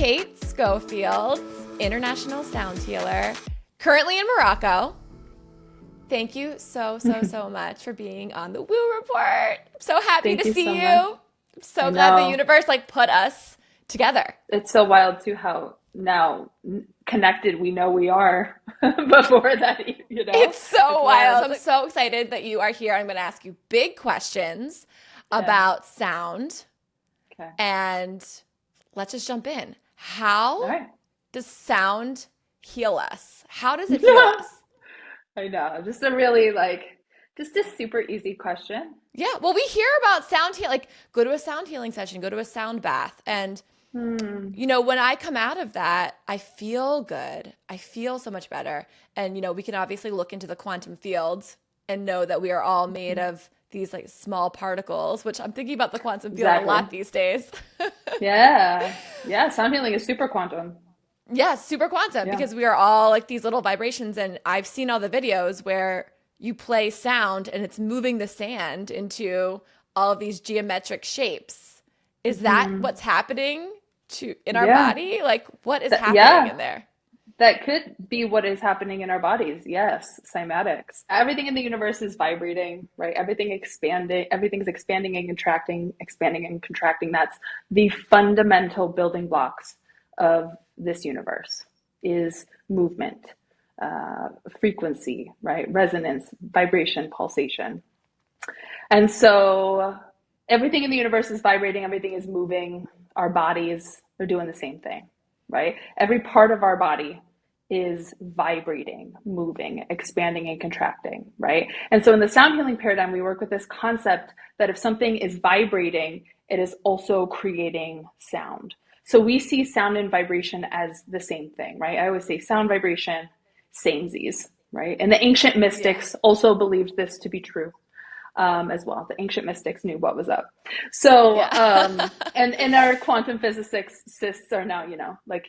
Kate Schofield, international sound healer, currently in Morocco. Thank you so much for being on the Woo Report. I'm so happy to see you. I'm so glad the universe put us together. It's so wild too how now connected we know we are before that, It's so wild. I'm so excited that you are here. I'm going to ask you big questions about sound. Okay. And let's just jump in. How does sound heal us? How does it heal us? I know. Just a really just a super easy question. Yeah. Well, we hear about sound healing, go to a sound healing session, go to a sound bath. And, when I come out of that, I feel good. I feel so much better. And, we can obviously look into the quantum field and know that we are all made of these small particles, which I'm thinking about the quantum field a lot these days. Yeah. Sound healing is super quantum. Yeah, super quantum because we are all these little vibrations. And I've seen all the videos where you play sound and it's moving the sand into all of these geometric shapes. Is that what's happening in our body? What is happening in there? That could be what is happening in our bodies. Yes, cymatics. Everything in the universe is vibrating, right? Everything's expanding and contracting, expanding and contracting. That's the fundamental building blocks of this universe is movement, frequency, right? Resonance, vibration, pulsation. And so everything in the universe is vibrating, everything is moving. Our bodies are doing the same thing, right? Every part of our body is vibrating, moving, expanding and contracting, right? And so in the sound healing paradigm, we work with this concept that if something is vibrating, it is also creating sound. So we see sound and vibration as the same thing, right? I always say sound, vibration, samesies, right? And the ancient mystics also believed this to be true as well. The ancient mystics knew what was up. So, and our quantum physicists are now,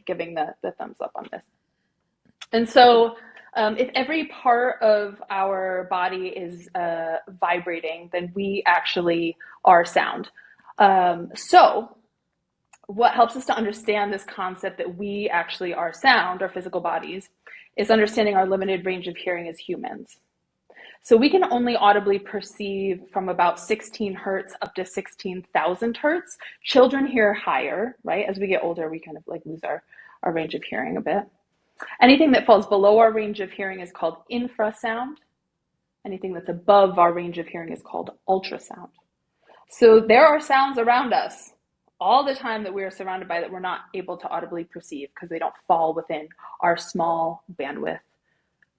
giving the thumbs up on this. And so if every part of our body is vibrating, then we actually are sound. So what helps us to understand this concept that we actually are sound, our physical bodies, is understanding our limited range of hearing as humans. So we can only audibly perceive from about 16 hertz up to 16,000 hertz. Children hear higher, right? As we get older, we kind of lose our range of hearing a bit. Anything that falls below our range of hearing is called infrasound. Anything that's above our range of hearing is called ultrasound. So there are sounds around us all the time that we are surrounded by that we're not able to audibly perceive because they don't fall within our small bandwidth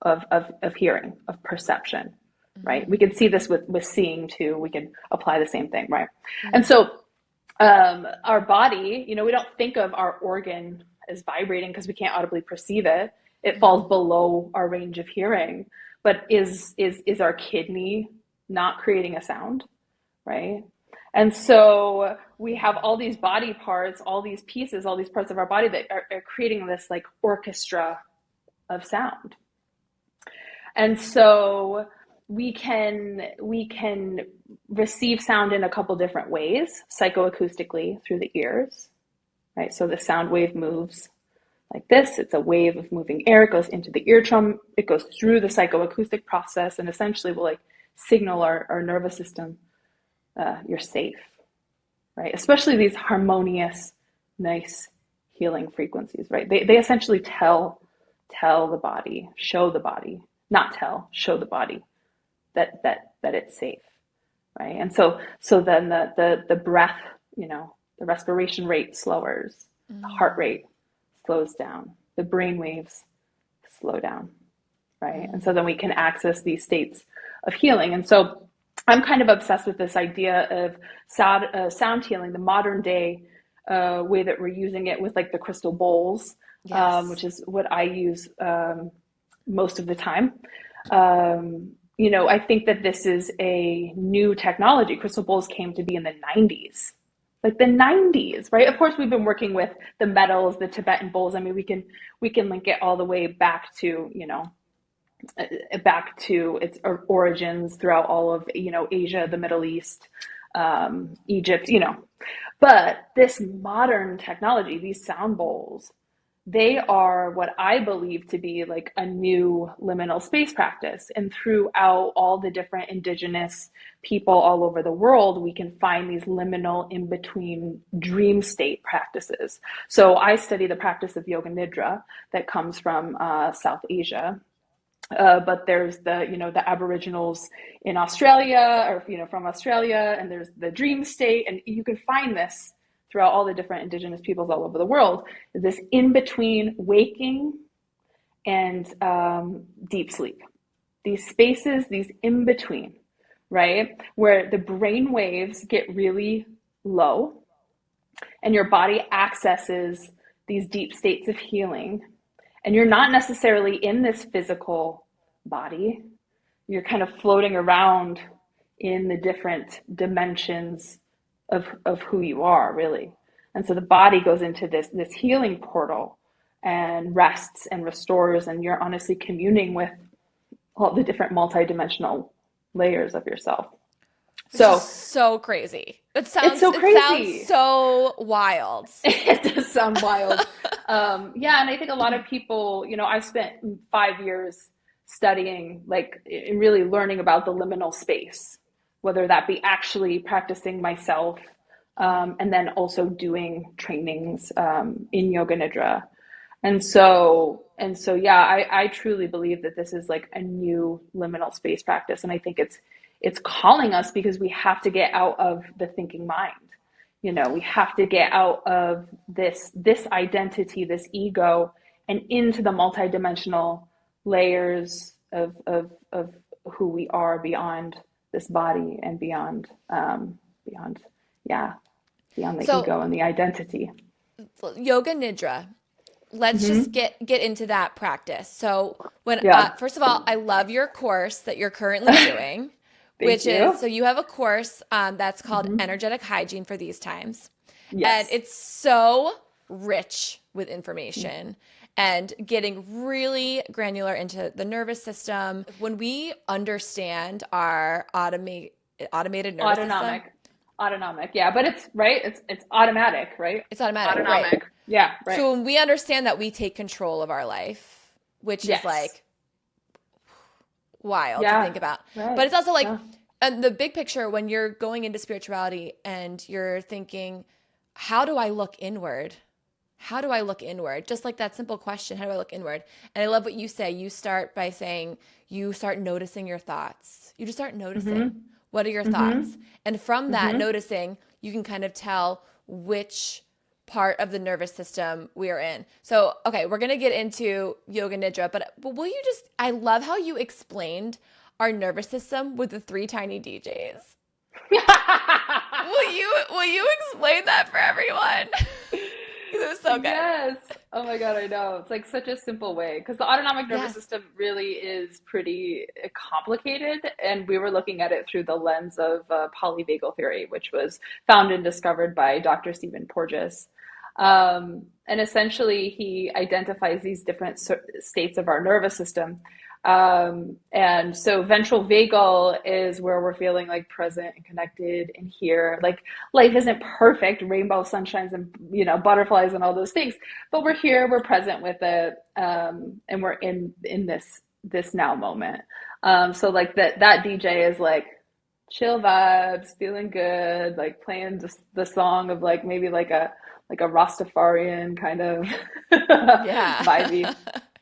of hearing, of perception, right? We can see this with seeing too. We can apply the same thing, right? And so our body, we don't think of our organ as vibrating because we can't audibly perceive it. It falls below our range of hearing. But is our kidney not creating a sound, right? And so we have all these body parts, all these pieces, all these parts of our body that are creating this orchestra of sound. And so we can receive sound in a couple different ways, psychoacoustically through the ears, right? So the sound wave moves like this. It's a wave of moving air. It goes into the eardrum. It goes through the psychoacoustic process and essentially will signal our nervous system, you're safe, right? Especially these harmonious, nice, healing frequencies, right? They essentially tell the body, show the body, show the body that it's safe, right? And so then the breath, the respiration rate slowers, the heart rate slows down, the brain waves slow down, right? And so then we can access these states of healing. And so I'm kind of obsessed with this idea of sound healing, the modern day way that we're using it with the crystal bowls, which is what I use most of the time. I think that this is a new technology. Crystal bowls came to be in the 90s. The 90s, right? Of course, we've been working with the metals, the Tibetan bowls. I mean, we can link it all the way back to, back to its origins throughout all of, Asia, the Middle East, Egypt, But this modern technology, these sound bowls, they are what I believe to be like a new liminal space practice. And throughout all the different indigenous people all over the world, we can find these liminal in between dream state practices. So I study the practice of Yoga Nidra that comes from South Asia. But there's the Aboriginals in Australia, or from Australia, and there's the dream state, and you can find this throughout all the different indigenous peoples all over the world. This in between waking and deep sleep, these spaces, these in between, right, where the brain waves get really low, and your body accesses these deep states of healing. And you're not necessarily in this physical body. You're kind of floating around in the different dimensions of who you are, really. And so the body goes into this healing portal and rests and restores, and you're honestly communing with all the different multidimensional layers of yourself. So crazy. It's so crazy. It sounds so wild. It does sound wild. Yeah, and I think a lot of people, I spent 5 years studying, and really learning about the liminal space, whether that be actually practicing myself, and then also doing trainings in Yoga Nidra. And so, yeah, I truly believe that this is like a new liminal space practice. And I think it's calling us because we have to get out of the thinking mind. We have to get out of this identity, this ego, and into the multidimensional layers of who we are beyond this body and beyond the ego and the identity. Yoga Nidra. Let's just get into that practice. So first of all, I love your course that you're currently doing. So you have a course that's called Energetic Hygiene for These Times. Yes. And it's so rich with information and getting really granular into the nervous system. When we understand our automated nervous system. Autonomic. Yeah, but it's automatic, right? It's automatic. Autonomic. Right. Yeah, right. So when we understand that we take control of our life, which is like wild to think about. Right. But it's also like the big picture when you're going into spirituality and you're thinking, how do I look inward? How do I look inward? Just like that simple question, how do I look inward? And I love what you say. You start by saying you start noticing your thoughts. You just start noticing. What are your thoughts? And from that noticing, you can kind of tell which part of the nervous system we are in. So, okay, we're going to get into Yoga Nidra, but will you I love how you explained our nervous system with the 3 tiny DJs. Will you explain that for everyone? It was so good. Yes. Oh my God, I know. It's like such a simple way because the autonomic nervous system really is pretty complicated. And we were looking at it through the lens of polyvagal theory, which was found and discovered by Dr. Stephen Porges. And essentially, he identifies these different states of our nervous system. And so ventral vagal is where we're feeling like present and connected and here. Like life isn't perfect, rainbow sunshines and butterflies and all those things, but we're here, we're present with it, and we're in this now moment. So like that DJ is like chill vibes, feeling good, like playing just the song of like maybe like a Rastafarian kind of vibey.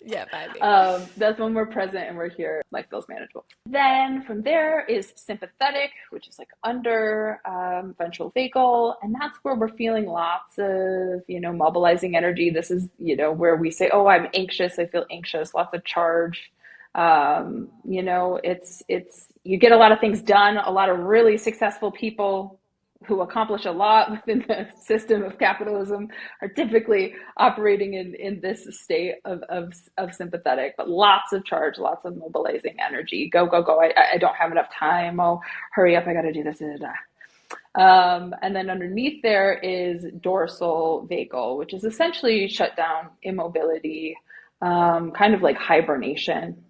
Yeah, vibey. That's when we're present and we're here. Life feels manageable. Then from there is sympathetic, which is like under ventral vagal, and that's where we're feeling lots of mobilizing energy. This is where we say, "Oh, I'm anxious. I feel anxious." Lots of charge. It's you get a lot of things done. A lot of really successful people who accomplish a lot within the system of capitalism are typically operating in this state of sympathetic, but lots of charge, lots of mobilizing energy. Go. I don't have enough time. Oh, hurry up. I got to do this. And then underneath there is dorsal vagal, which is essentially shut down, immobility, kind of like hibernation.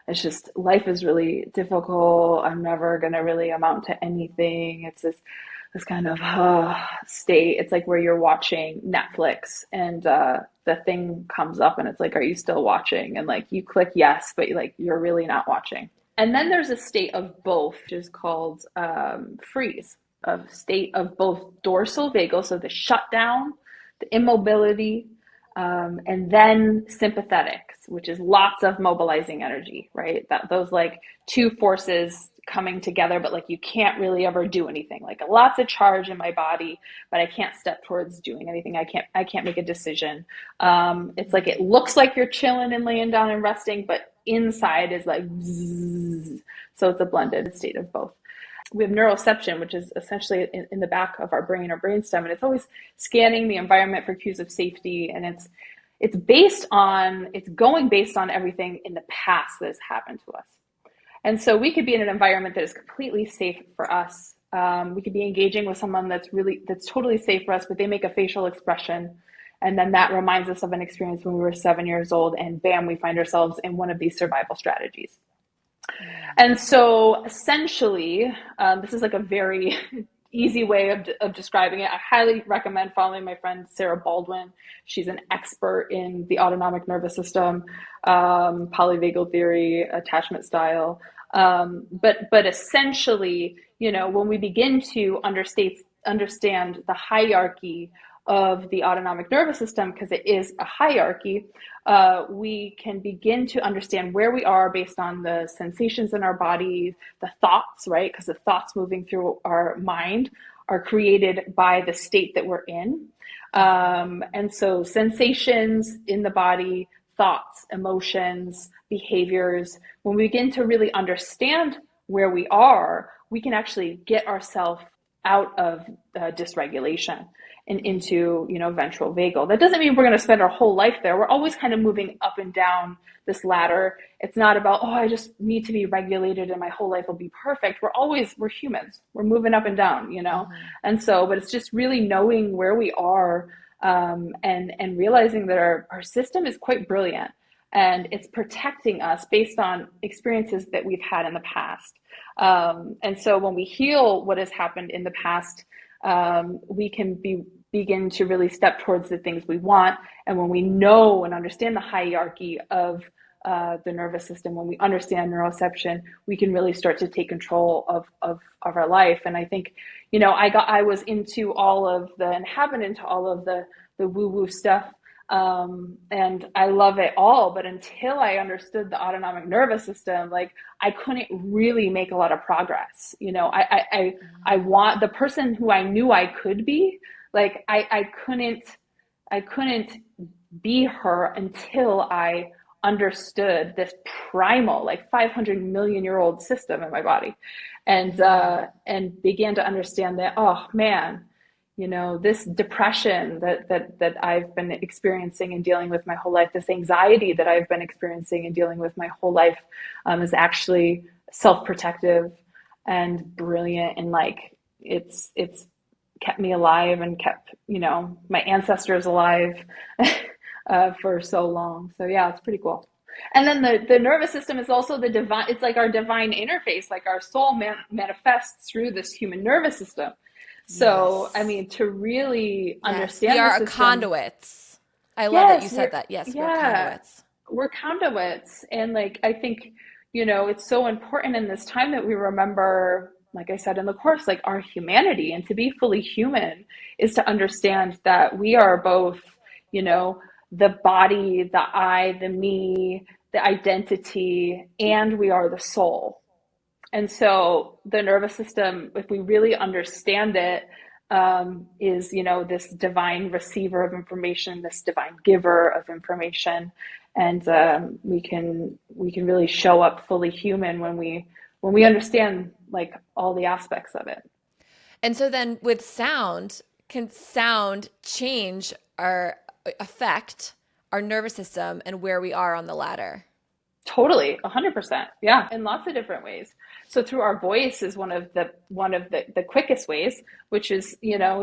It's just life is really difficult. I'm never going to really amount to anything. It's this this kind of state. It's like where you're watching Netflix and the thing comes up and it's like, are you still watching? And like you click yes, but like you're really not watching. And then there's a state of both, which is called freeze, a state of both dorsal vagal, so the shutdown, the immobility, and then sympathetics, which is lots of mobilizing energy, right? That those like two forces coming together, but like you can't really ever do anything. Like lots of charge in my body, but I can't step towards doing anything. I can't make a decision. It's like it looks like you're chilling and laying down and resting, but inside is like zzz. So it's a blended state of both. We have neuroception, which is essentially in the back of our brain or brainstem, and it's always scanning the environment for cues of safety. And it's going based on everything in the past that has happened to us. And so we could be in an environment that is completely safe for us. We could be engaging with someone that's totally safe for us, but they make a facial expression. And then that reminds us of an experience when we were 7 years old, and bam, we find ourselves in one of these survival strategies. And so essentially, this is like a very easy way of describing it. I highly recommend following my friend Sarah Baldwin. She's an expert in the autonomic nervous system, polyvagal theory, attachment style. But essentially, when we begin to understand the hierarchy of the autonomic nervous system, because it is a hierarchy, we can begin to understand where we are based on the sensations in our body, the thoughts, right? Because the thoughts moving through our mind are created by the state that we're in. And so sensations in the body, thoughts, emotions, behaviors, when we begin to really understand where we are, we can actually get ourselves out of dysregulation and into, ventral vagal. That doesn't mean we're going to spend our whole life there. We're always kind of moving up and down this ladder. It's not about, I just need to be regulated and my whole life will be perfect. We're humans. We're moving up and down, Mm-hmm. And so, but it's just really knowing where we are, and realizing that our system is quite brilliant and it's protecting us based on experiences that we've had in the past. And so when we heal what has happened in the past, we can begin to really step towards the things we want. And when we know and understand the hierarchy of the nervous system, when we understand neuroception, we can really start to take control of our life. And I think, I was into all of the woo-woo stuff. And I love it all, but until I understood the autonomic nervous system, like I couldn't really make a lot of progress. I want the person who I knew I could be, like I couldn't be her until I understood this primal, like 500 million year old system in my body, and began to understand that, oh man, this depression that I've been experiencing and dealing with my whole life, this anxiety that I've been experiencing and dealing with my whole life, is actually self-protective and brilliant. And like, it's kept me alive and kept, my ancestors alive, for so long. So yeah, it's pretty cool. And then the nervous system is also the divine, it's like our divine interface, like our soul manifests through this human nervous system. So, yes. I mean, to really understand we are the system, conduits. I love that you said that. Yes, we're conduits. We're conduits. And like, I think, it's so important in this time that we remember, like I said in the course, like our humanity, and to be fully human is to understand that we are both, the body, the I, the me, the identity, and we are the soul. And so the nervous system, if we really understand it, is, this divine receiver of information, this divine giver of information. And we can really show up fully human when we understand like all the aspects of it. And so then with sound, can sound change affect our nervous system and where we are on the ladder? Totally, 100%. Yeah, in lots of different ways. So through our voice is one of the quickest ways, which is,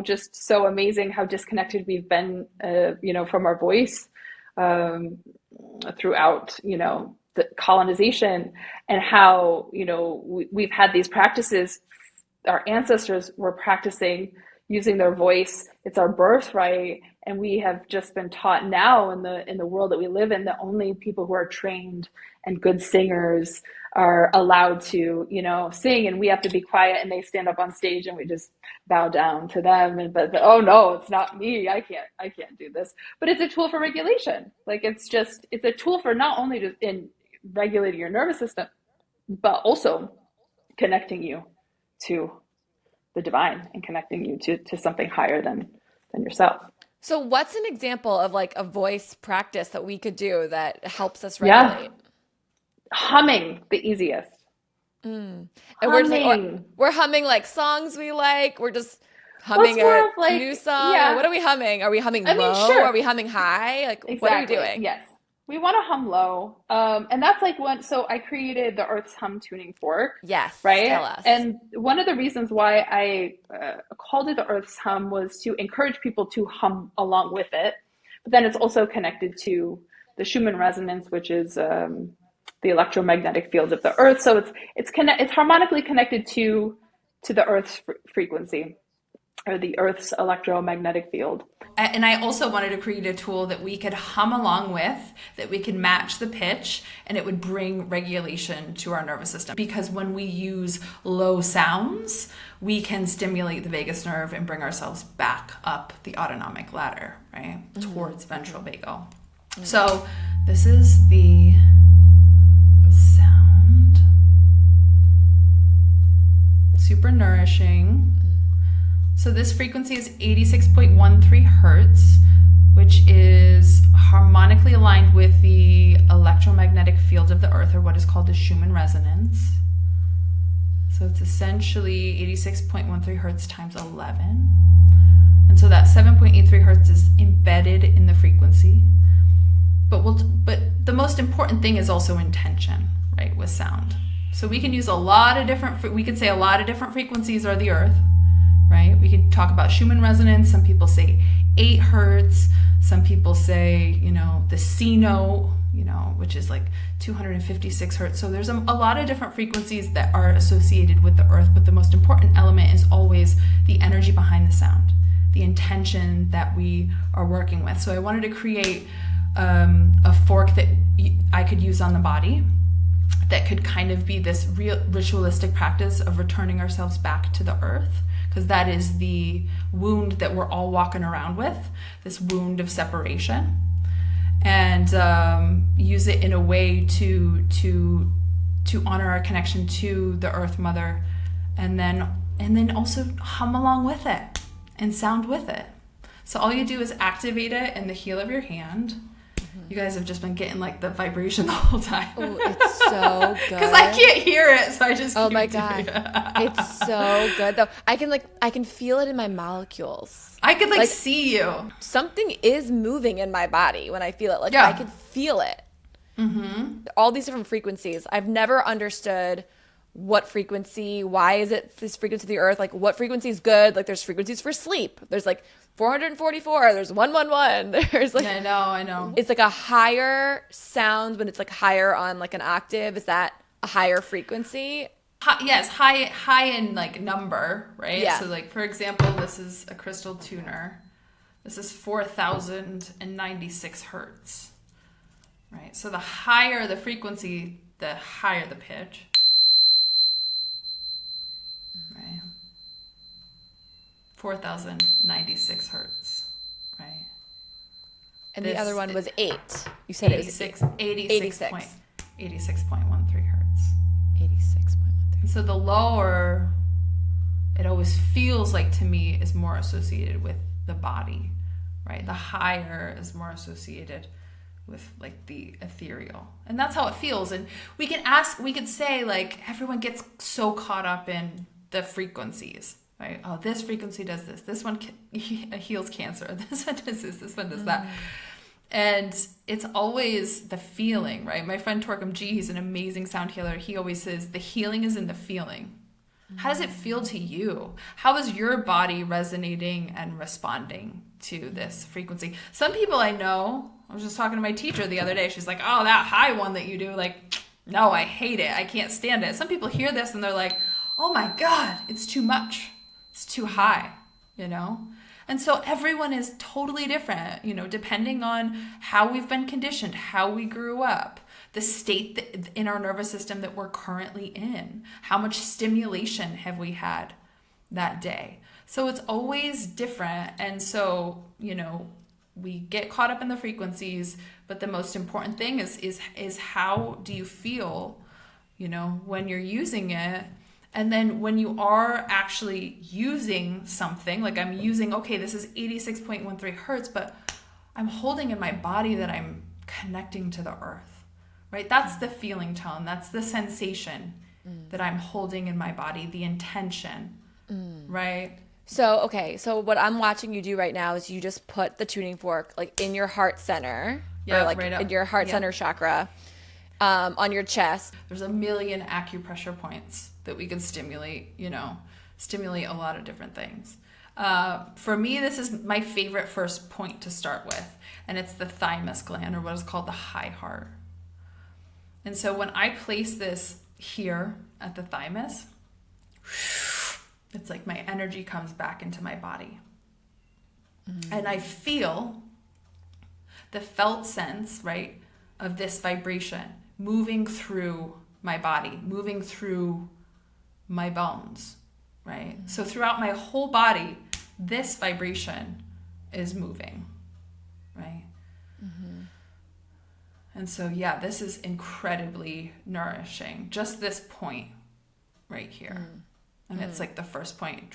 just so amazing how disconnected we've been, from our voice, throughout, the colonization, and how, we've had these practices our ancestors were practicing using their voice. It's our birthright, and we have just been taught now in the world that we live in that only people who are trained and good singers are allowed to, you know, sing, and we have to be quiet, and they stand up on stage and we just bow down to them. And but oh no, it's not me. I can't do this. But it's a tool for regulation. Like it's a tool for not only just in regulating your nervous system, but also connecting you to the divine and connecting you to something higher than yourself. So what's an example of like a voice practice that we could do that helps us Yeah. regulate? Humming, the easiest. And Humming. we're humming like songs we like. We're just Well, it's humming more a of like, new song. yeah. Or what are we humming? Are we humming I mean, low? sure. Are we humming high? Like what are we Exactly. doing? Yes. We want to hum low. And that's like so I created the Earth's Hum tuning fork. Yes. Right. Tell us. And one of the reasons why I called it the Earth's Hum was to encourage people to hum along with it. But then it's also connected to the Schumann resonance, which is the electromagnetic field of the Earth. So it's harmonically connected to the Earth's frequency, or the Earth's electromagnetic field. And I also wanted to create a tool that we could hum along with, that we could match the pitch, and it would bring regulation to our nervous system. Because when we use low sounds, we can stimulate the vagus nerve and bring ourselves back up the autonomic ladder, right? Towards ventral vagal. So this is the sound. Super nourishing. So this frequency is 86.13 hertz, which is harmonically aligned with the electromagnetic field of the Earth, or what is called the Schumann resonance. So it's essentially 86.13 hertz times 11. And so that 7.83 hertz is embedded in the frequency. But the most important thing is also intention, right, with sound. So we can use we could say a lot of different frequencies are the Earth. Right? We could talk about Schumann resonance. Some people say 8 hertz. Some people say, you know, the C note, you know, which is like 256 hertz. So there's a lot of different frequencies that are associated with the Earth, but the most important element is always the energy behind the sound, the intention that we are working with. So I wanted to create a fork that I could use on the body that could kind of be this real ritualistic practice of returning ourselves back to the Earth. Because that is the wound that we're all walking around with, this wound of separation, and use it in a way to honor our connection to the Earth Mother, and then also hum along with it and sound with it. So all you do is activate it in the heel of your hand. You guys have just been getting like the vibration the whole time. Oh, it's so good. Because I can't hear it, so I just Oh keep my doing God. it. It's so good though. I can feel it in my molecules. I could like see you. Something is moving in my body when I feel it. Like Yeah. I could feel it. All these different frequencies. I've never understood what frequency, why is it this frequency of the Earth? Like what frequency is good? Like there's frequencies for sleep. There's like 444, there's 111. There's like I know. It's like a higher sound when it's like higher on like an octave. Is that a higher frequency? Yes, high in like number, right? Yeah. So like for example, this is a crystal tuner. This is 4,096 hertz, right? So the higher the frequency, the higher the pitch, right? 4,096 hertz, right? And the other one was 8. You said 86, it was 86. 86.13 hertz. 86.13. So the lower, it always feels like to me is more associated with the body, right? The higher is more associated with like the ethereal, and that's how it feels. And we could say like everyone gets so caught up in the frequencies, right? Oh, this frequency does this. This one heals cancer. This one does this one does that. And it's always the feeling, right? My friend Torquem G, he's an amazing sound healer. He always says the healing is in the feeling. How does it feel to you? How is your body resonating and responding to this frequency? Some people I know, I was just talking to my teacher the other day. She's like, oh, that high one that you do, like, no, I hate it. I can't stand it. Some people hear this and they're like, oh my God, it's too much. It's too high, you know? And so everyone is totally different, you know, depending on how we've been conditioned, how we grew up, the state in our nervous system that we're currently in, how much stimulation have we had that day. So it's always different. And so, you know, we get caught up in the frequencies, but the most important thing is how do you feel, you know, when you're using it? And then when you are actually using something, like I'm using, okay, this is 86.13 hertz, but I'm holding in my body that I'm connecting to the earth, right? That's the feeling tone. That's the sensation that I'm holding in my body, the intention, right? So, okay, so what I'm watching you do right now is you just put the tuning fork like in your heart center, or like right up. in your heart center chakra, on your chest. There's a million acupressure points that we can stimulate, you know, stimulate a lot of different things. For me, this is my favorite first point to start with, and it's the thymus gland, or what is called the high heart. And so when I place this here at the thymus, it's like my energy comes back into my body. And I feel the felt sense, right, of this vibration moving through my body, moving through my bones, right? So throughout my whole body, this vibration is moving, right? And so, yeah, this is incredibly nourishing. Just this point right here. And it's like the first point,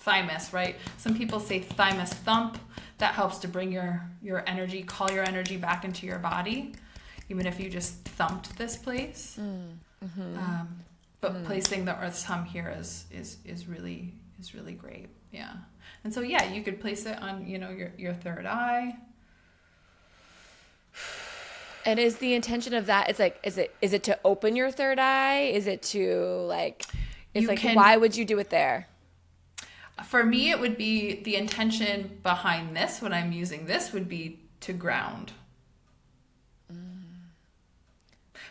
thymus, right? Some people say thymus thump. That helps to bring your energy, call your energy back into your body, even if you just thumped this place. But placing the earth's hum here is really great. Yeah. And so, yeah, you could place it on, you know, your third eye. And is the intention of that, it's like, is it to open your third eye? Is it to like, it's like, why would you do it there? For me, it would be the intention behind this, when I'm using this, would be to ground.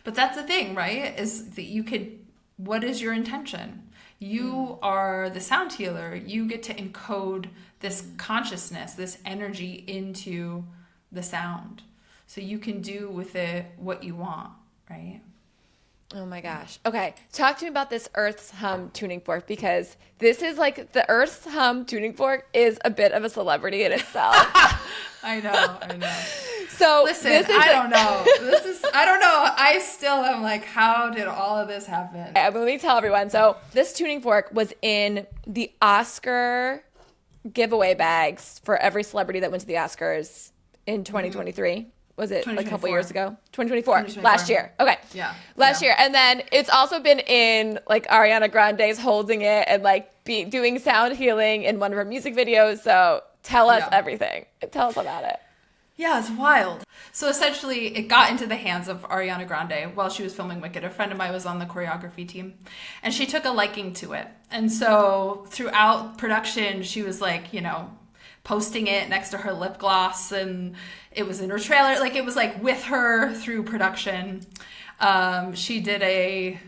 But that's the thing, right? Is that what is your intention? You are the sound healer. You get to encode this consciousness, this energy into the sound. So you can do with it what you want, right? Oh my gosh. Okay. Talk to me about this Earth's Hum tuning fork, because this is like the Earth's Hum tuning fork is a bit of a celebrity in itself. I know. So listen, I don't know. I don't know. I still am like, how did all of this happen? Let me tell everyone. So this tuning fork was in the Oscar giveaway bags for every celebrity that went to the Oscars in 2023. Was it like a couple years ago? 2024. Last year. Okay. Yeah. Last year. And then it's also been in like Ariana Grande's holding it and like doing sound healing in one of her music videos. So tell us everything. Tell us about it. Yeah, it's wild. So essentially, it got into the hands of Ariana Grande while she was filming Wicked. A friend of mine was on the choreography team, and she took a liking to it. And so throughout production, she was like, you know, posting it next to her lip gloss, and it was in her trailer. Like, it was like with her through production. She did a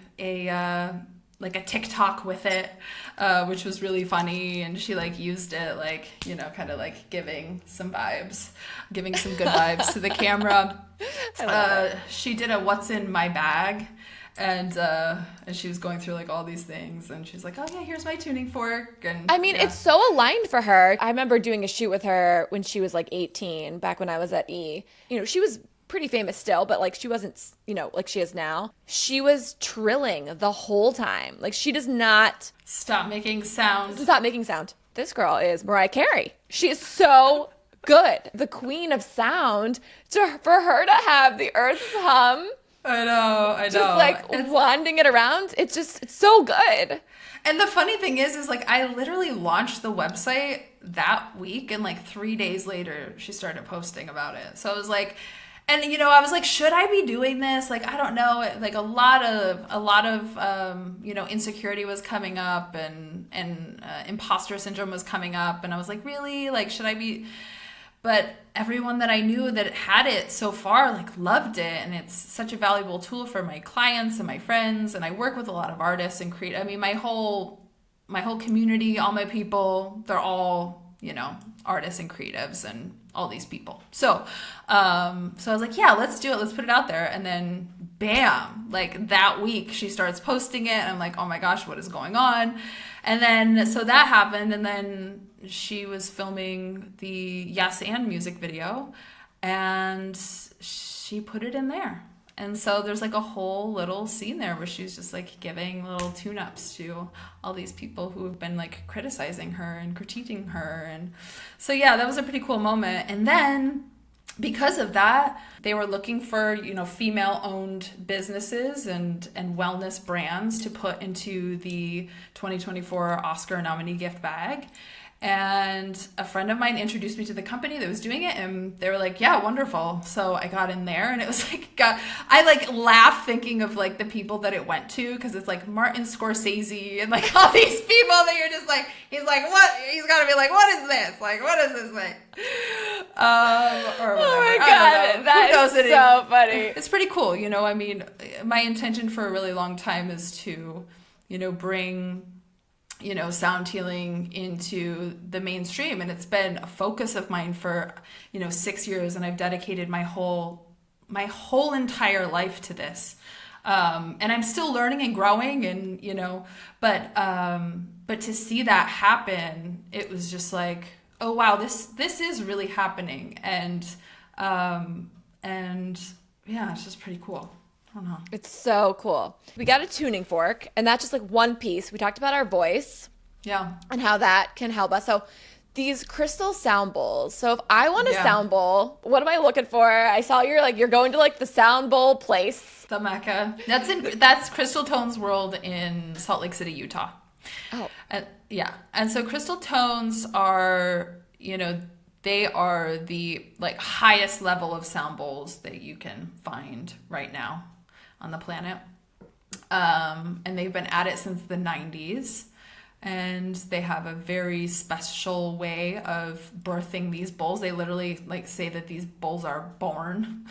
TikTok with it, which was really funny, and she like used it like, you know, kind of like giving some good vibes to the camera. She did a what's in my bag, and she was going through like all these things, and she's like, oh yeah, here's my tuning fork. And I mean, it's so aligned for her. I remember doing a shoot with her when she was like 18, back when I was at E. You know, she was pretty famous still, but like she wasn't, you know, like she is now. She was trilling the whole time. Like, she does not stop making sound. This girl is Mariah Carey. She is so good. The queen of sound. For her to have the Earth's Hum. I know. Just like wanding it around. It's so good. And the funny thing is like I literally launched the website that week, and like 3 days later she started posting about it. So I was like, and you know, I was like, should I be doing this? Like, I don't know. Like a lot of you know, insecurity was coming up, and imposter syndrome was coming up, and I was like, really? Like, should I be? but everyone that I knew that had it so far, like, loved it. And it's such a valuable tool for my clients and my friends. And I work with a lot of artists and create, I mean, my whole community, all my people, they're all, you know, artists and creatives and all these people. So I was like, yeah, let's do it. Let's put it out there. And then bam, like that week she starts posting it. And I'm like, oh my gosh, what is going on? And then, so that happened. And then she was filming the Yes and music video and she put it in there. And so there's like a whole little scene there where she's just like giving little tune-ups to all these people who have been like criticizing her and critiquing her. And so, yeah, that was a pretty cool moment. And then because of that, they were looking for, you know, female-owned businesses and wellness brands to put into the 2024 Oscar nominee gift bag. And a friend of mine introduced me to the company that was doing it, and they were like, yeah, wonderful. So I got in there, and it was like, I like laugh thinking of like the people that it went to, because it's like Martin Scorsese and like all these people that you're just like, he's like, what? He's got to be like, what is this? Like, what is this thing? Or whatever. Oh my God, that is so funny. It's pretty cool. You know, I mean, my intention for a really long time is to, you know, bring, you know, sound healing into the mainstream. And it's been a focus of mine for, you know, 6 years. And I've dedicated my whole entire life to this. And I'm still learning and growing and, you know, but to see that happen, it was just like, oh, wow, this is really happening. And yeah, it's just pretty cool. I don't know. It's so cool. We got a tuning fork, and that's just like one piece. We talked about our voice. Yeah. And how that can help us. So these crystal sound bowls. So if I want a sound bowl, what am I looking for? I saw you're going to like the sound bowl place. The Mecca. That's Crystal Tones World in Salt Lake City, Utah. Oh. Yeah. And so crystal tones are, you know, they are the like highest level of sound bowls that you can find right now on the planet. And they've been at it since the 90s. And they have a very special way of birthing these bowls. They literally like say that these bowls are born.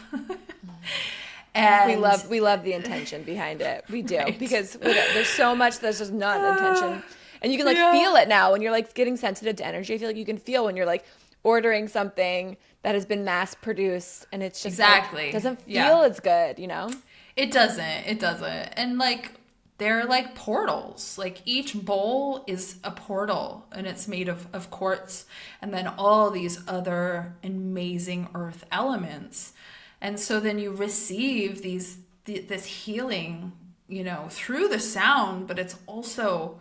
And we love the intention behind it. We do. Right. Because there's so much that's just not intention. And you can like feel it now when you're like getting sensitive to energy. I feel like you can feel when you're like ordering something that has been mass produced and it's just exactly like, doesn't feel as good, you know? It doesn't. And like they're like portals. Like each bowl is a portal and it's made of quartz and then all these other amazing earth elements. And so then you receive this healing, you know, through the sound, but it's also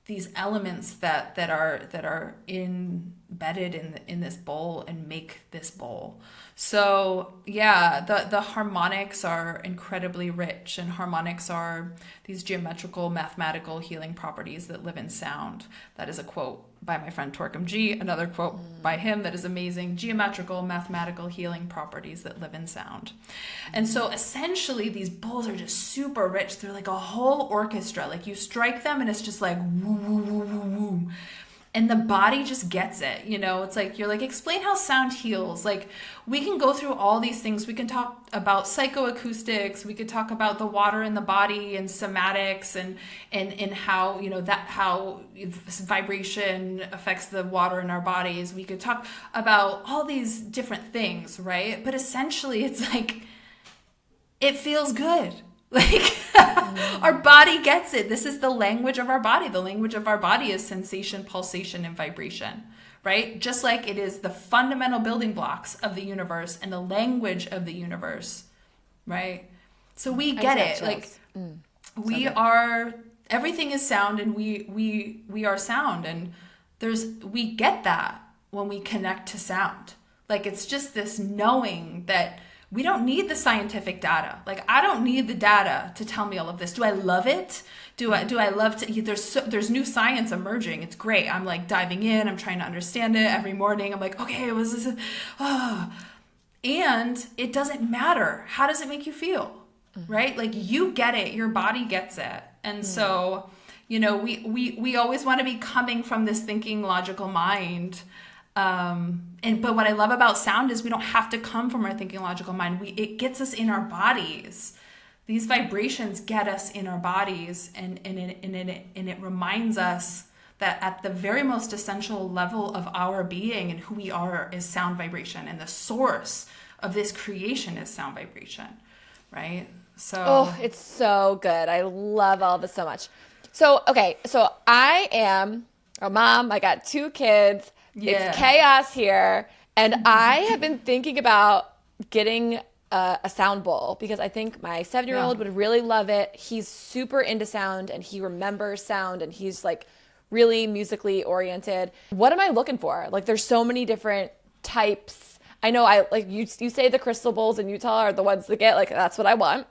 these elements that are embedded in this bowl and make this bowl. So yeah, the harmonics are incredibly rich, and harmonics are these geometrical, mathematical healing properties that live in sound. That is a quote by my friend Torquem G, another quote by him that is amazing. Geometrical, mathematical healing properties that live in sound. And so essentially these bowls are just super rich. They're like a whole orchestra. Like you strike them and it's just like woo, woo, woo, woo, woo. And the body just gets it, you know? It's like, you're like, explain how sound heals. Like, we can go through all these things. We can talk about psychoacoustics. We could talk about the water in the body and somatics and how, you know, how vibration affects the water in our bodies. We could talk about all these different things, right? But essentially, it's like, it feels good. Like our body gets it. This is the language of our body. The language of our body is sensation, pulsation, and vibration, right? Just like it is the fundamental building blocks of the universe and the language of the universe, right? So we get it. Like we are, everything is sound, and we are sound, and we get that when we connect to sound. Like it's just this knowing that we don't need the scientific data. Like I don't need the data to tell me all of this. Do I love it? Do I love to? There's new science emerging. It's great. I'm like diving in. I'm trying to understand it every morning. I'm like, okay, was this? And it doesn't matter. How does it make you feel? Right? Like you get it. Your body gets it. And so, you know, we always want to be coming from this thinking logical mind. But what I love about sound is we don't have to come from our thinking logical mind. It gets us in our bodies. These vibrations get us in our bodies, and it reminds us that at the very most essential level of our being and who we are is sound vibration, and the source of this creation is sound vibration, right? So it's so good. I love all this so much. So okay, so I am a mom. I got 2 kids. Yeah. It's chaos here, and I have been thinking about getting a sound bowl because I think my 7-year-old would really love it. He's super into sound, and he remembers sound, and he's like really musically oriented. What am I looking for? Like, there's so many different types. I know you say the crystal bowls in Utah are the ones that get, like, that's what I want.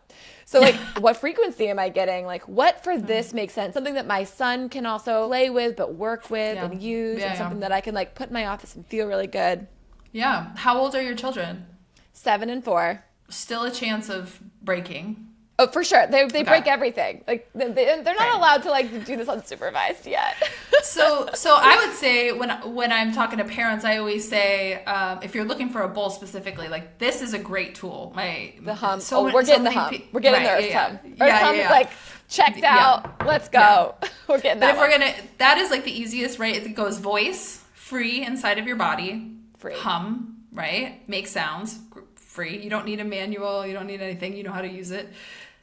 So like, what frequency am I getting? Like, what for this makes sense? Something that my son can also play with, but work with and use, and something that I can like put in my office and feel really good. Yeah. How old are your children? 7 and 4. Still a chance of breaking. Oh, for sure. They break everything. Like they're not allowed to like do this unsupervised yet. So I would say when I'm talking to parents, I always say if you're looking for a bowl specifically, like, this is a great tool. The hum. We're getting the hum. We're getting the earth hum. Earth hum is like checked out. Let's go. We're getting that. But if that is like the easiest, right? It goes voice, free inside of your body, free hum, right? Make sounds, free. You don't need a manual. You don't need anything. You know how to use it.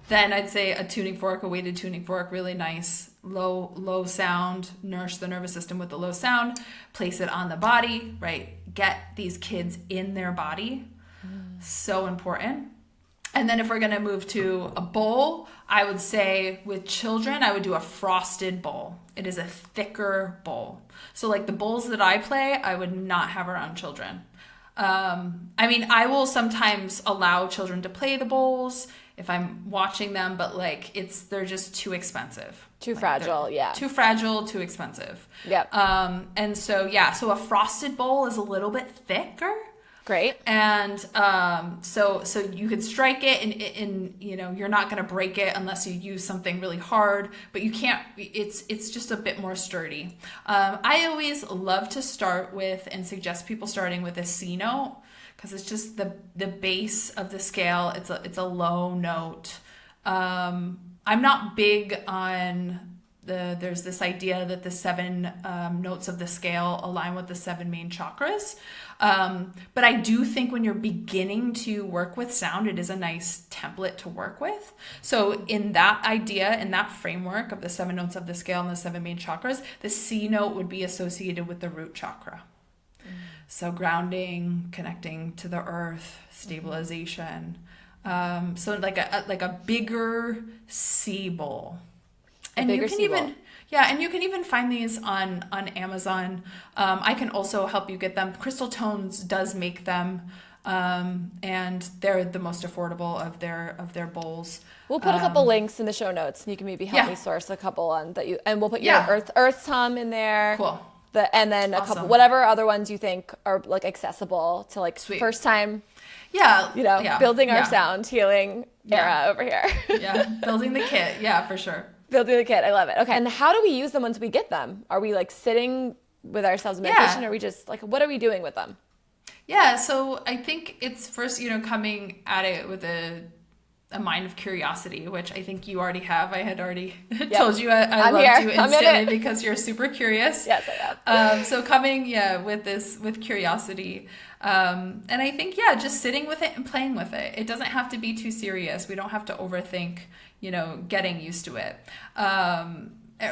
Then I'd say a tuning fork, a weighted tuning fork, really nice, low sound, nourish the nervous system with the low sound, place it on the body, right? Get these kids in their body. So important. And then if we're going to move to a bowl, I would say with children, I would do a frosted bowl. It is a thicker bowl. So like the bowls that I play, I would not have around children. I mean, I will sometimes allow children to play the bowls if I'm watching them, but like they're just too expensive. Too fragile, Too fragile, too expensive. Yep. And so a frosted bowl is a little bit thicker. Great. And so you could strike it and you're not going to break it unless you use something really hard, but you can't, it's just a bit more sturdy. I always love to start with and suggest people starting with a C note, because it's just the base of the scale. It's a low note. I'm not big on there's this idea that the 7 notes of the scale align with the 7 main chakras. But I do think when you're beginning to work with sound, it is a nice template to work with. So in that idea, in that framework of the 7 notes of the scale and the 7 main chakras, the C note would be associated with the root chakra. So grounding, connecting to the earth, stabilization. So like a bigger C bowl. And you can even find these on Amazon. I can also help you get them. Crystal Tones does make them, and they're the most affordable of their bowls. We'll put a couple links in the show notes, and you can maybe help me source a couple on that and we'll put your Earth hum in there. Cool. And then a couple, whatever other ones you think are like accessible to like first time. Building our sound healing era over here. Building the kit. Yeah, for sure. Building the kit. I love it. Okay. And how do we use them once we get them? Are we like sitting with ourselves in meditation? Or are we just like, what are we doing with them? Yeah. So I think it's first, coming at it with a mind of curiosity, which I think you already have. I had already told you I loved you instantly because you're super curious. Yes, I am. So coming, with curiosity. And I think, just sitting with it and playing with it. It doesn't have to be too serious. We don't have to overthink, getting used to it.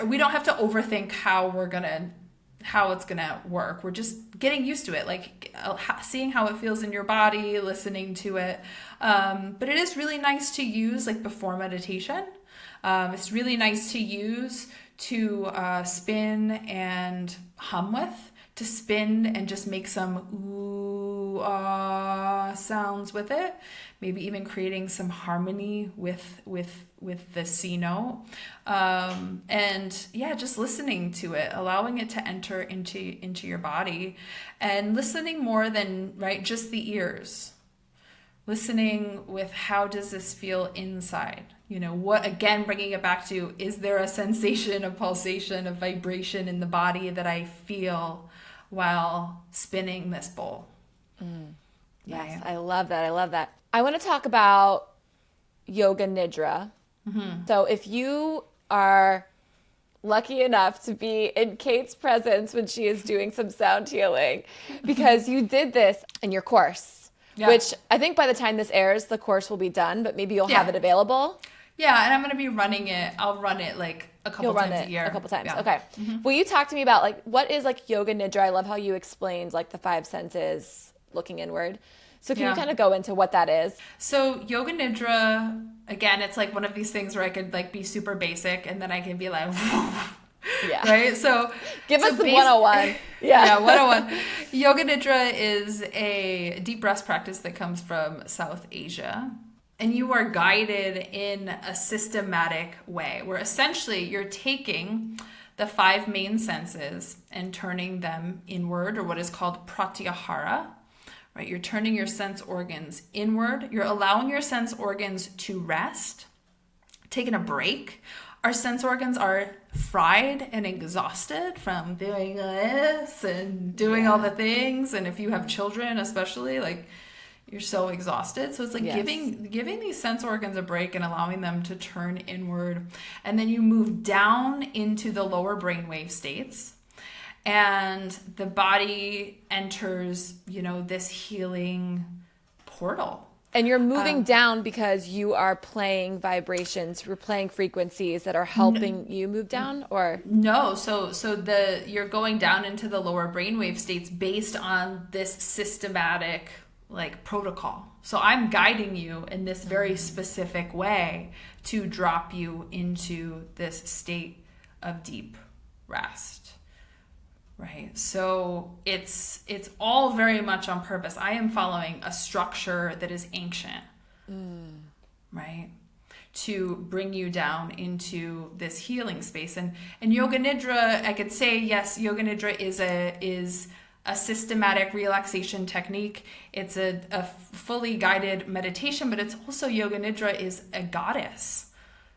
We don't have to overthink how it's gonna work. We're just getting used to it, like seeing how it feels in your body, listening to it. But it is really nice to use like before meditation. It's really nice to use to spin and hum with, to spin and just make some ooh, ah sounds with it. Maybe even creating some harmony with the C note. Just listening to it, allowing it to enter into your body, and listening more than just the ears. Listening with how does this feel inside? What, again, bringing it back to, is there a sensation, a pulsation, a vibration in the body that I feel while spinning this bowl. Yes, Right. I love that. I love that. I want to talk about Yoga Nidra. So if you are lucky enough to be in Kate's presence when she is doing some sound healing, because you did this in your course, which I think by the time this airs, the course will be done, but maybe you'll have it available. Yeah, and I'm going to be running it. I'll run it like a couple times a year. A couple times. Yeah. Okay. Will you talk to me about like what is like Yoga Nidra? I love how you explained like the 5 senses looking inward. So can you kind of go into what that is? So Yoga Nidra, again, it's like one of these things where I could like be super basic and then I can be like, right? So give us the 101. Yeah, 101. Yoga Nidra is a deep rest practice that comes from South Asia. And you are guided in a systematic way where essentially you're taking the 5 main senses and turning them inward, or what is called pratyahara. Right? You're turning your sense organs inward. You're allowing your sense organs to rest, taking a break. Our sense organs are fried and exhausted from doing this and doing all the things. And if you have children, especially, like you're so exhausted. So it's like giving these sense organs a break and allowing them to turn inward. And then you move down into the lower brainwave states. And the body enters, this healing portal. And you're moving down because you are playing vibrations, you're playing frequencies that are helping you move down, or? No, so you're going down into the lower brainwave states based on this systematic like protocol. So I'm guiding you in this very specific way to drop you into this state of deep rest. Right. So it's all very much on purpose. I am following a structure that is ancient, right? To bring you down into this healing space. And Yoga Nidra, I could say, yes, Yoga Nidra is a systematic relaxation technique. It's a fully guided meditation, but it's also Yoga Nidra is a goddess,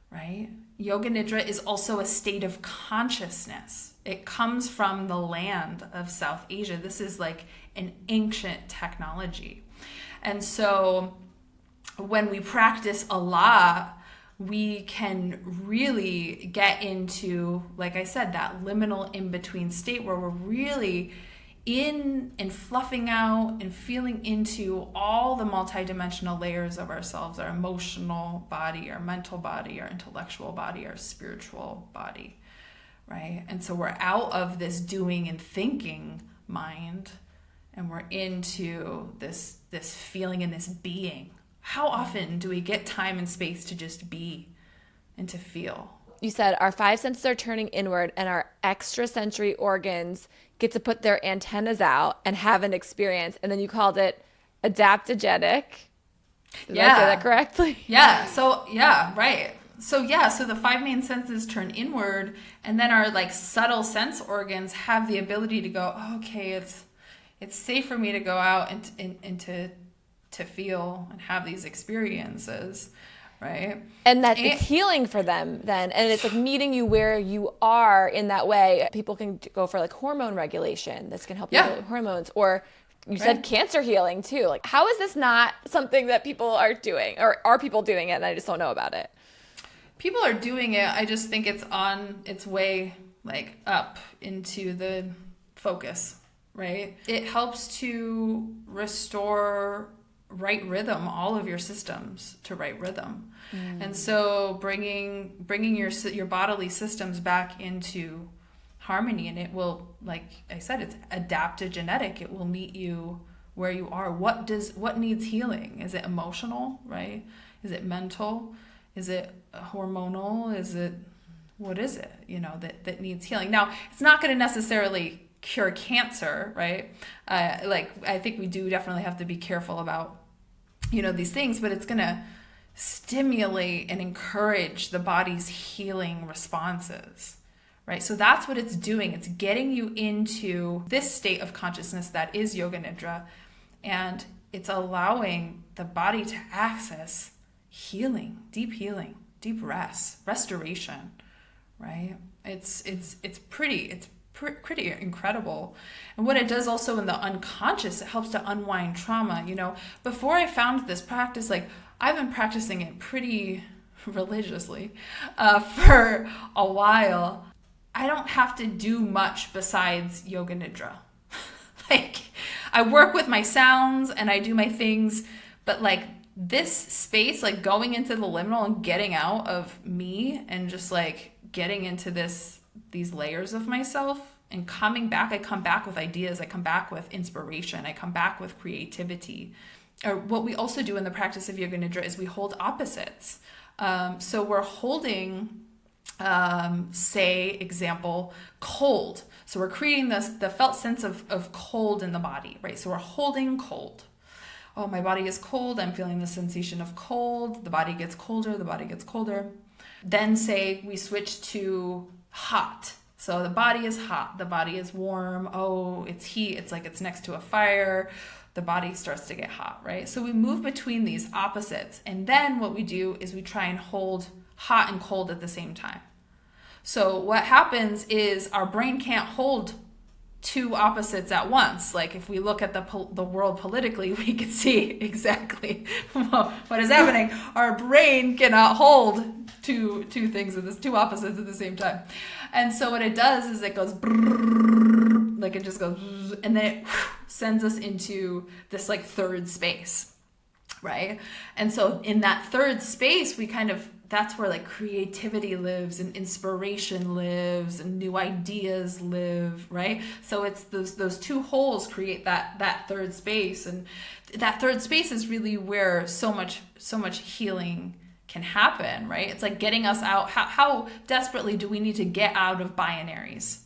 right? Yoga Nidra is also a state of consciousness. It comes from the land of South Asia. This is like an ancient technology. And so when we practice a lot, we can really get into, like I said, that liminal in-between state where we're really in and fluffing out and feeling into all the multidimensional layers of ourselves, our emotional body, our mental body, our intellectual body, our spiritual body, right? And so we're out of this doing and thinking mind, and we're into this feeling and this being. How often do we get time and space to just be and to feel? You said our 5 senses are turning inward and our extrasensory organs get to put their antennas out and have an experience. And then you called it adaptogenic. Did I say that correctly? Yeah. So, yeah, right. So, yeah. So the 5 main senses turn inward, and then our like subtle sense organs have the ability to go, okay, it's safe for me to go out and to feel and have these experiences. Right. And that it's healing for them then. And it's like meeting you where you are in that way. People can go for like hormone regulation. This can help you with hormones. Or you said cancer healing too. Like, how is this not something that people are doing? Or are people doing it and I just don't know about it? People are doing it. I just think it's on its way like up into the focus, right? It helps to restore right rhythm, all of your systems to right rhythm. And so bringing your bodily systems back into harmony, and it will, like I said, it's adaptogenetic. It will meet you where you are. What needs healing? Is it emotional, right? Is it mental? Is it hormonal? What is it, that needs healing? Now, it's not going to necessarily cure cancer, right? I think we do definitely have to be careful about these things, but it's going to stimulate and encourage the body's healing responses, right? So that's what it's doing. It's getting you into this state of consciousness that is Yoga Nidra, and it's allowing the body to access healing, deep rest, restoration, right? It's pretty incredible. And what it does also in the unconscious, it helps to unwind trauma. You know, before I found this practice, like I've been practicing it pretty religiously for a while. I don't have to do much besides Yoga Nidra. Like I work with my sounds and I do my things, but like this space, like going into the liminal and getting out of me and just like getting into these layers of myself and coming back, I come back with ideas, I come back with inspiration, I come back with creativity. Or what we also do in the practice of Yoga Nidra is we hold opposites. So we're holding, say, example, cold. So we're creating the felt sense of cold in the body, right? So we're holding cold. Oh, my body is cold. I'm feeling the sensation of cold. The body gets colder. The body gets colder. Then say we switch to hot. So the body is hot. The body is warm. Oh, it's heat. It's like it's next to a fire. The body starts to get hot, right? So we move between these opposites. And then what we do is we try and hold hot and cold at the same time. So what happens is our brain can't hold two opposites at once. Like if we look at the world politically, we can see exactly what is happening. Our brain cannot hold two things, two opposites at the same time. And so what it does is it goes brrr, like it just goes, and then it sends us into this like third space, right? And so in that third space, we kind of, that's where like creativity lives and inspiration lives and new ideas live, right? So it's those two holes create that third space, and that third space is really where so much healing can happen, right? It's like getting us out. How desperately do we need to get out of binaries,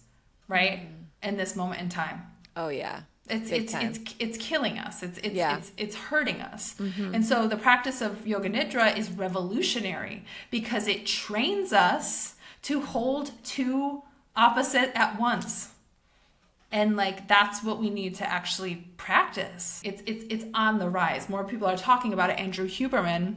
right? In this moment in time. Oh yeah. It's killing us. It's hurting us. Mm-hmm. And so the practice of Yoga Nidra is revolutionary because it trains us to hold two opposite at once. And like that's what we need to actually practice. It's on the rise. More people are talking about it. Andrew Huberman,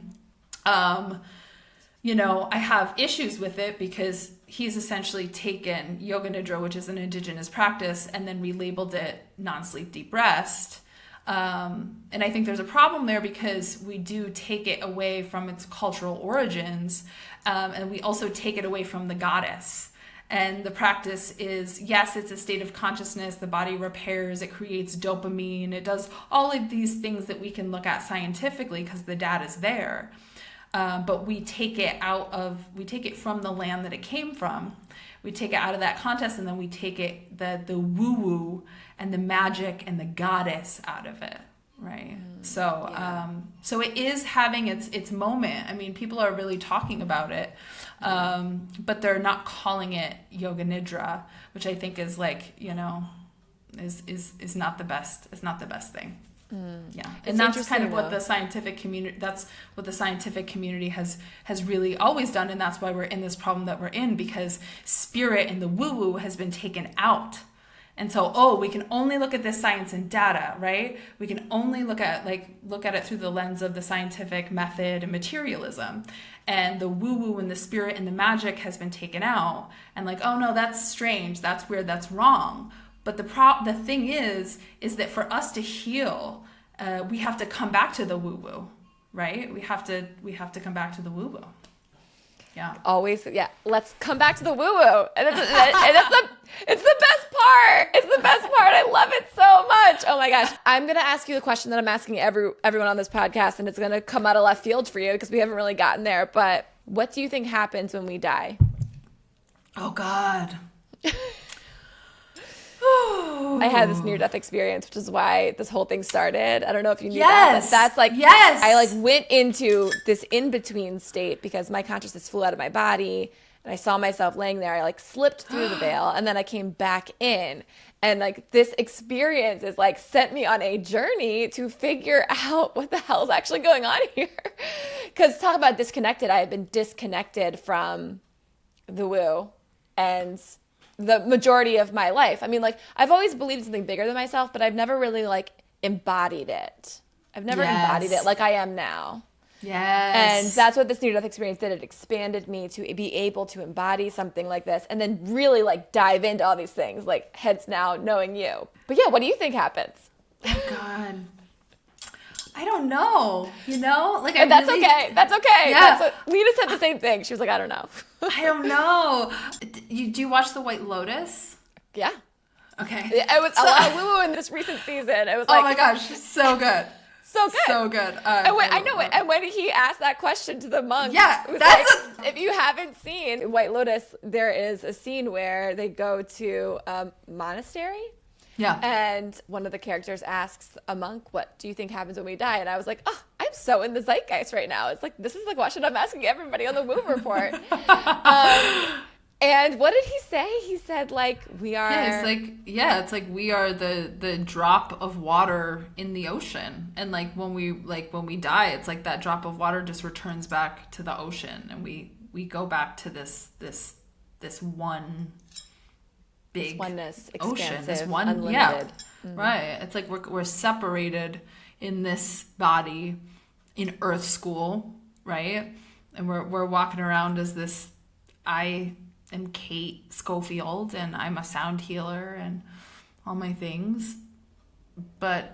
you know, I have issues with it because he's essentially taken Yoga Nidra, which is an indigenous practice, and then relabeled it non-sleep deep rest. And I think there's a problem there because we do take it away from its cultural origins, and we also take it away from the goddess. And the practice is, yes, it's a state of consciousness. The body repairs, it creates dopamine. It does all of these things that we can look at scientifically because the data is there. But we take it from the land that it came from. We take it out of that context, and then we take it, the woo-woo and the magic and the goddess out of it, right? So it is having its moment. I mean, people are really talking about it, but they're not calling it Yoga Nidra, which I think is like, you know, is not the best. It's not the best thing. Yeah, and that's kind of what the scientific community. That's what the scientific community has really always done, and that's why we're in this problem that we're in, because spirit and the woo-woo has been taken out, and so we can only look at this science and data, right? We can only look at it through the lens of the scientific method and materialism, and the woo-woo and the spirit and the magic has been taken out, and like, oh no, that's strange, that's weird, that's wrong. But the thing is that for us to heal, we have to come back to the woo-woo, right? We have to come back to the woo-woo. Yeah. Always, yeah. Let's come back to the woo-woo, and it's the best part. It's the best part. I love it so much. Oh my gosh. I'm gonna ask you the question that I'm asking everyone on this podcast, and it's gonna come out of left field for you because we haven't really gotten there. But what do you think happens when we die? Oh God. I had this near-death experience, which is why this whole thing started. I don't know if you knew that, but that's like, I like went into this in-between state because my consciousness flew out of my body and I saw myself laying there. I like slipped through the veil and then I came back in. And like this experience is like sent me on a journey to figure out what the hell is actually going on here. Because talk about disconnected. I had been disconnected from the woo and the majority of my life. I mean, like, I've always believed in something bigger than myself, but I've never really like embodied it. I've never embodied it like I am now. Yes. And that's what this near-death experience did. It expanded me to be able to embody something like this and then really like dive into all these things, like hence now knowing you. But yeah, what do you think happens? Oh God. I don't know. Like That's okay. That's okay. Yeah. That's what Lena said the same thing. She was like, I don't know. I don't know. Do you watch The White Lotus? Yeah. Okay. It was a lot of woo-woo in this recent season. It was like, oh my gosh, so good. So good. So good. And when he asked that question to the monk, yeah, it was that's like, if you haven't seen White Lotus, there is a scene where they go to a monastery. Yeah. And one of the characters asks a monk, what do you think happens when we die? And I was like, oh, I'm so in the zeitgeist right now. It's like, this is the question I'm asking everybody on the Woo Report. And what did he say? He said, like, we are... it's like we are the drop of water in the ocean. And like when we die, it's like that drop of water just returns back to the ocean. And we go back to this one big this oneness, ocean. This one, unlimited. yeah, right. It's like we're separated in this body in Earth School, right? And we're walking around as this. I am Kate Schofield, and I'm a sound healer, and all my things. But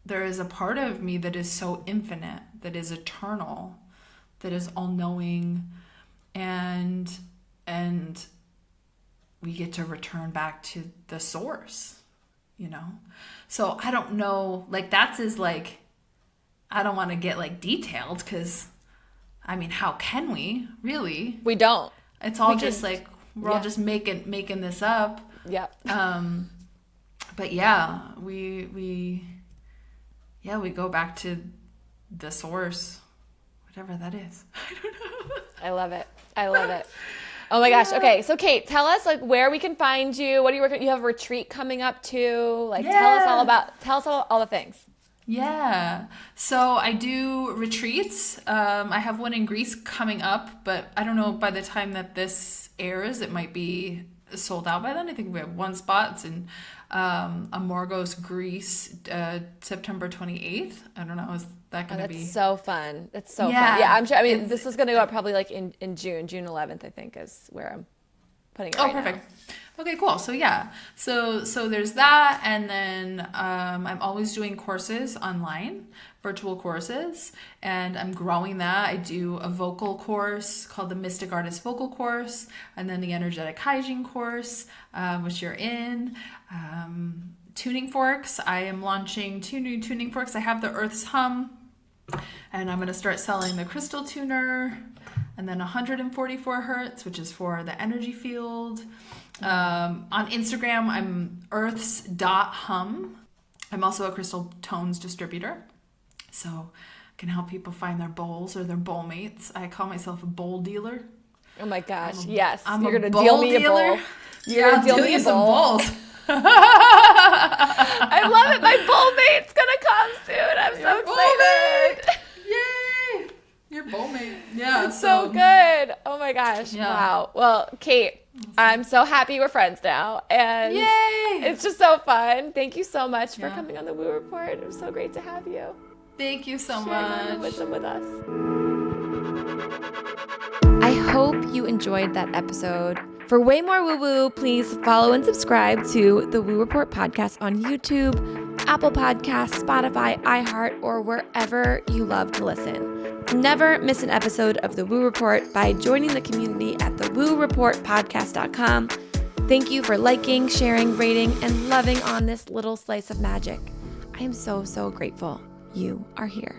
there is a part of me that is so infinite, that is eternal, that is all-knowing, and we get to return back to the source, So I don't know, like that's like, I don't want to get like detailed because, I mean, how can we really? We don't. It's all just like, we're all just making this up. Yeah. But yeah, we go back to the source, whatever that is. I don't know. I love it. Oh my gosh. Okay. So Kate, tell us like where we can find you. What are you working? You have a retreat coming up too. Like tell us all the things. Yeah. So I do retreats. I have one in Greece coming up, but I don't know, by the time that this airs, it might be sold out by then. I think we have one spot. It's in Amorgos, Greece, September 28th. I don't know. Is that going to be? That's so fun. That's so fun. Yeah, I'm sure. I mean, this is going to go up probably like in June 11th, I think is where I'm putting it right perfect. now. Okay, cool. So yeah, so there's that, and then I'm always doing courses online, virtual courses, and I'm growing that. I do a vocal course called the Mystic Artist Vocal Course, and then the Energetic Hygiene course, which you're in. Tuning forks. I am launching 2 new tuning forks. I have the Earth's Hum, and I'm going to start selling the Crystal Tuner, and then 144 hertz, which is for the energy field. On Instagram, I'm earths.hum. I'm also a crystal tones distributor, so I can help people find their bowls or their bowl mates. I call myself a bowl dealer. Oh my gosh, yes. I'm You're a going to bowl deal me dealer. a bowl. You're going to deal me a some bowl. bowls. I love it. My bowl mate's going to come soon. I'm so excited. Yay! Your bowl mate. Yeah. It's so good. Oh my gosh. Yeah. Wow. Well, Kate, I'm so happy we're friends now. And Yay! It's just so fun. Thank you so much for coming on the Woo Report. It was so great to have you. Thank you so Sharing much. wisdom with us. I hope you enjoyed that episode. For way more woo-woo, please follow and subscribe to the Woo Report podcast on YouTube, Apple Podcasts, Spotify, iHeart, or wherever you love to listen. Never miss an episode of the Woo Report by joining the community at thewooreportpodcast.com. Thank you for liking, sharing, rating, and loving on this little slice of magic. I am so, so grateful you are here.